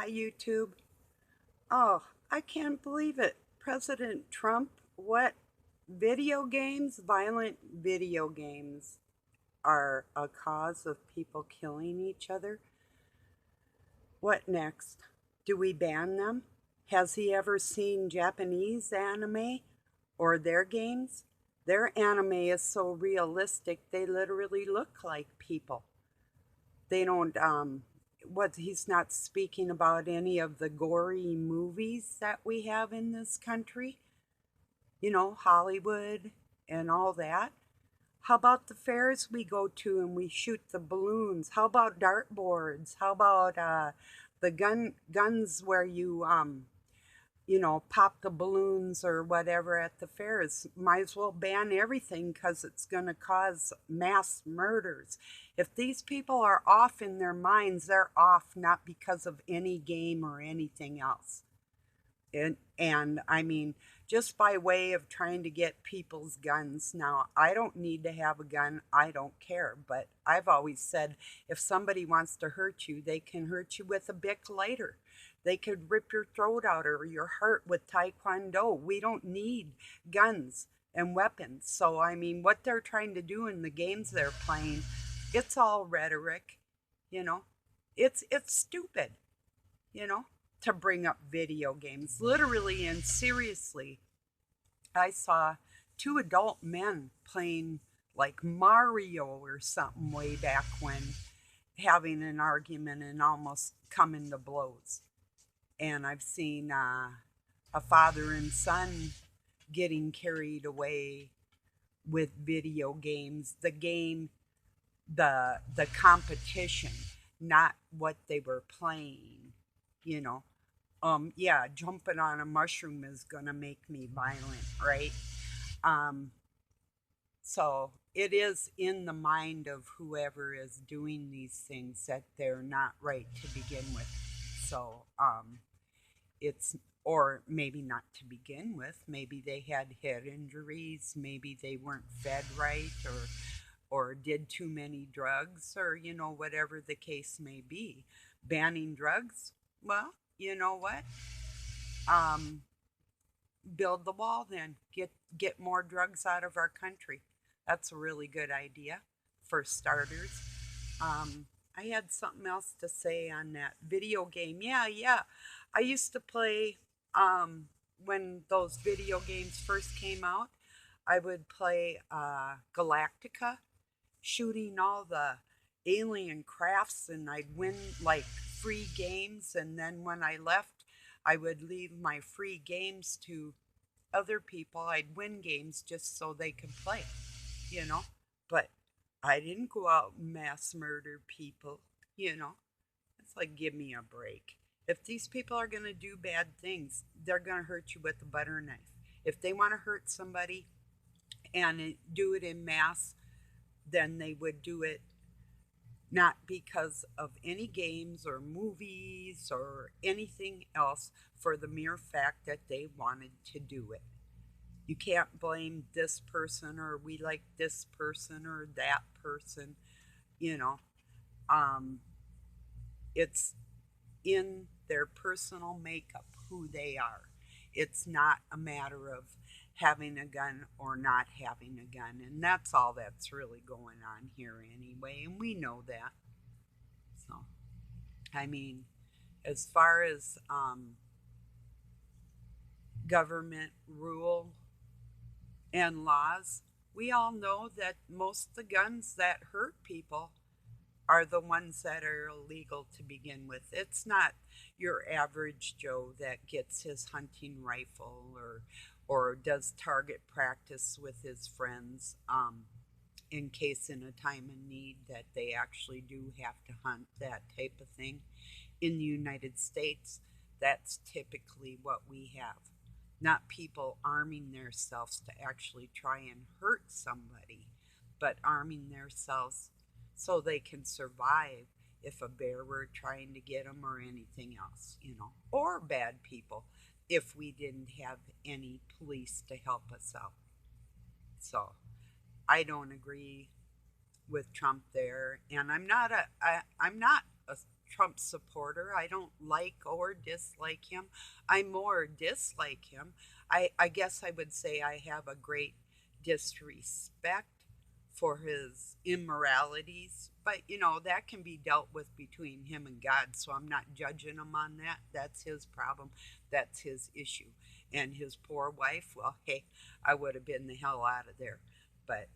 Hi, YouTube. Oh, I can't believe it. President Trump, what video games, violent video games, are a cause of people killing each other? What next? Do we ban them? Has he ever seen Japanese anime or their games? Their anime is so realistic, they literally look like people. They don't what he's not speaking about any of the gory movies that we have in this country, Hollywood and all that. How about the fairs we go to and we shoot the balloons? How about dartboards? How about the guns where you pop the balloons or whatever at the fairs? Might as well ban everything because it's going to cause mass murders. If these people are off in their minds, they're off not because of any game or anything else. And I mean, just by way of trying to get people's guns. Now, I don't need to have a gun. I don't care. But I've always said if somebody wants to hurt you, they can hurt you with a Bic lighter. They could rip your throat out or your heart with Taekwondo. We don't need guns and weapons. So, I mean, what they're trying to do in the games they're playing, it's all rhetoric, you know. It's stupid, you know, to bring up video games. Literally and seriously, I saw two adult men playing like Mario or something way back when, having an argument and almost coming to blows. And I've seen a father and son getting carried away with video games. The game, the competition, not what they were playing, you know. Yeah, jumping on a mushroom is gonna make me violent, right? Um, so it is in the mind of whoever is doing these things that they're not right to begin with. So it's, or maybe not to begin with. Maybe they had head injuries. Maybe they weren't fed right, or did too many drugs, or whatever the case may be. Banning drugs, well, you know what? Um, Build the wall, then get more drugs out of our country. That's a really good idea for starters. I had something else to say on that video game. Yeah. I used to play when those video games first came out. I would play Galactica, shooting all the alien crafts, and I'd win like free games. And then when I left, I would leave my free games to other people. I'd win games just so they could play, you know. But I didn't go out and mass murder people, you know. It's like, give me a break. If these people are going to do bad things, they're going to hurt you with a butter knife. If they want to hurt somebody and do it in mass, then they would do it not because of any games or movies or anything else, for the mere fact that they wanted to do it. You can't blame this person or we like this person or that person, you know. Um, it's in their personal makeup who they are. It's not a matter of having a gun or not having a gun. And that's all that's really going on here anyway. And we know that. So, I mean, as far as government rule and laws, we all know that most of the guns that hurt people are the ones that are illegal to begin with. It's not your average Joe that gets his hunting rifle or does target practice with his friends, in case in a time of need that they actually do have to hunt, that type of thing. In the United States, that's typically what we have. Not people arming themselves to actually try and hurt somebody, but arming themselves so they can survive if a bear were trying to get them or anything else, or bad people if we didn't have any police to help us out. So I don't agree with Trump there, and I'm not a Trump supporter. I don't like or dislike him. I more dislike him. I guess I would say I have a great disrespect for his immoralities, but that can be dealt with between him and God, so I'm not judging him on that. That's his problem, that's his issue. And his poor wife, well, hey, I would have been the hell out of there. But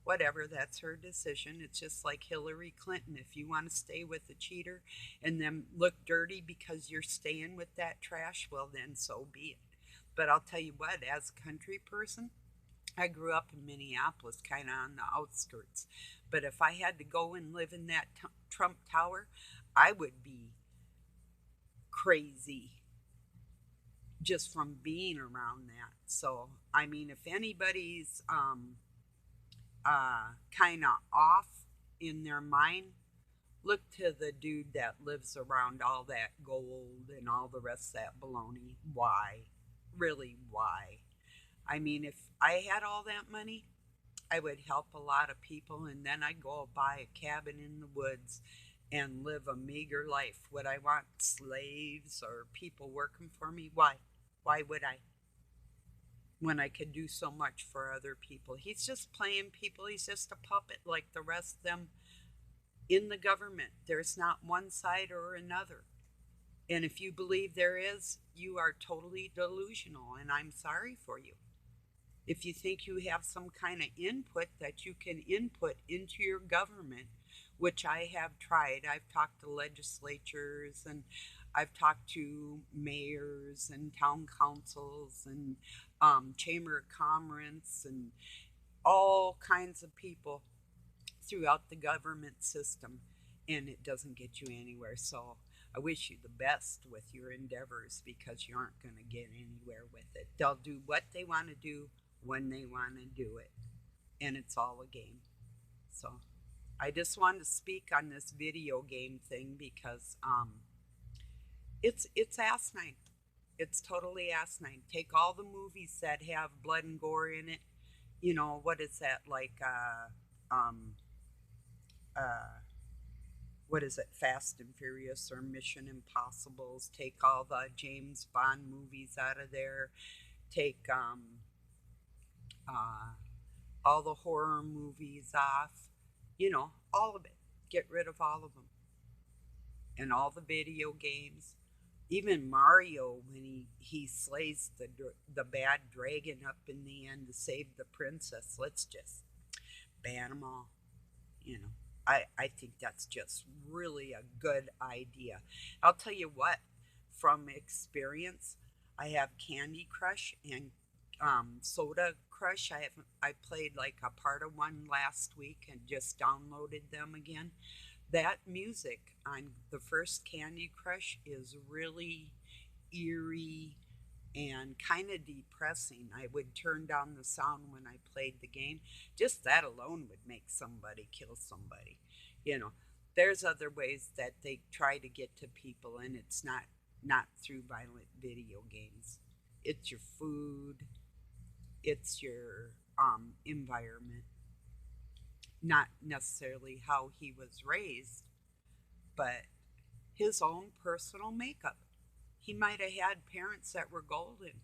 whatever, that's her decision. It's just like Hillary Clinton. If you want to stay with the cheater and then look dirty because you're staying with that trash, well, then so be it. But I'll tell you what, as a country person, I grew up in Minneapolis, kind of on the outskirts. But if I had to go and live in that Trump Tower, I would be crazy just from being around that. So, I mean, if anybody's kind of off in their mind, look to the dude that lives around all that gold and all the rest of that baloney. Why? Really, why? I mean, if I had all that money, I would help a lot of people, and then I'd go buy a cabin in the woods and live a meager life. Would I want slaves or people working for me? Why? Why would I? When I could do so much for other people. He's just playing people. He's just a puppet like the rest of them in the government. There's not one side or another. And if you believe there is, you are totally delusional, and I'm sorry for you. If you think you have some kind of input that you can input into your government, which I have tried. I've talked to legislatures, and I've talked to mayors and town councils and chamber of commerce and all kinds of people throughout the government system, and it doesn't get you anywhere. So I wish you the best with your endeavors, because you aren't going to get anywhere with it. They'll do what they want to do when they want to do it, and it's all a game. So I just wanted to speak on this video game thing because it's asinine. It's totally asinine. Take all the movies that have blood and gore in it. What is that, like what is it, Fast and Furious or Mission Impossibles? Take all the James Bond movies out of there. Take all the horror movies off. All of it. Get rid of all of them. And all the video games. Even Mario, when he slays the bad dragon up in the end to save the princess, let's just ban them all. I think that's just really a good idea. I'll tell you what, from experience, I have Candy Crush and Soda Crush. I played like a part of one last week and just downloaded them again. That music on the first Candy Crush is really eerie and kind of depressing. I would turn down the sound when I played the game. Just that alone would make somebody kill somebody. There's other ways that they try to get to people, and it's not through violent video games. It's your food, it's your environment, not necessarily how he was raised, but his own personal makeup. He might have had parents that were golden.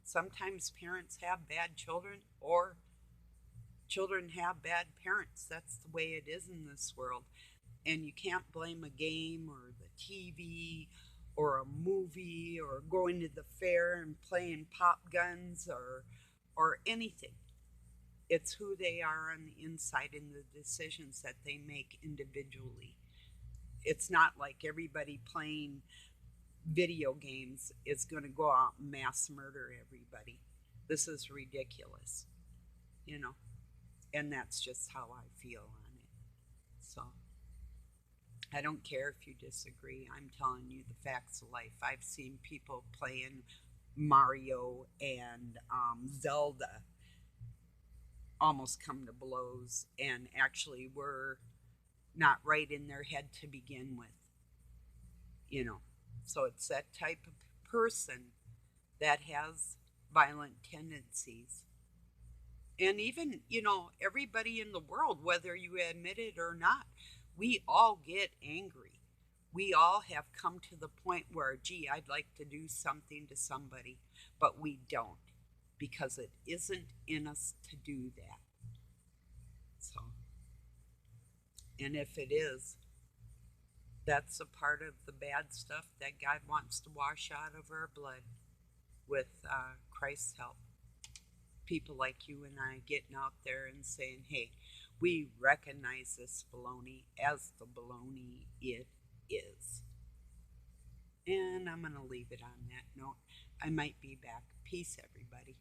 Sometimes parents have bad children, or children have bad parents. That's the way it is in this world. And you can't blame a game or the TV or a movie or going to the fair and playing pop guns or anything. It's who they are on the inside and the decisions that they make individually. It's not like everybody playing video games is going to go out and mass murder everybody. This is ridiculous, and that's just how I feel on it. So I don't care if you disagree. I'm telling you the facts of life. I've seen people playing Mario and Zelda almost come to blows and actually were not right in their head to begin with. So it's that type of person that has violent tendencies. And even, everybody in the world, whether you admit it or not, We all get angry. We all have come to the point where, gee, I'd like to do something to somebody, but we don't because it isn't in us to do that. So, and if it is, that's a part of the bad stuff that God wants to wash out of our blood with Christ's help. People like you and I getting out there and saying, hey, we recognize this baloney as the baloney it is. And I'm going to leave it on that note. I might be back. Peace, everybody.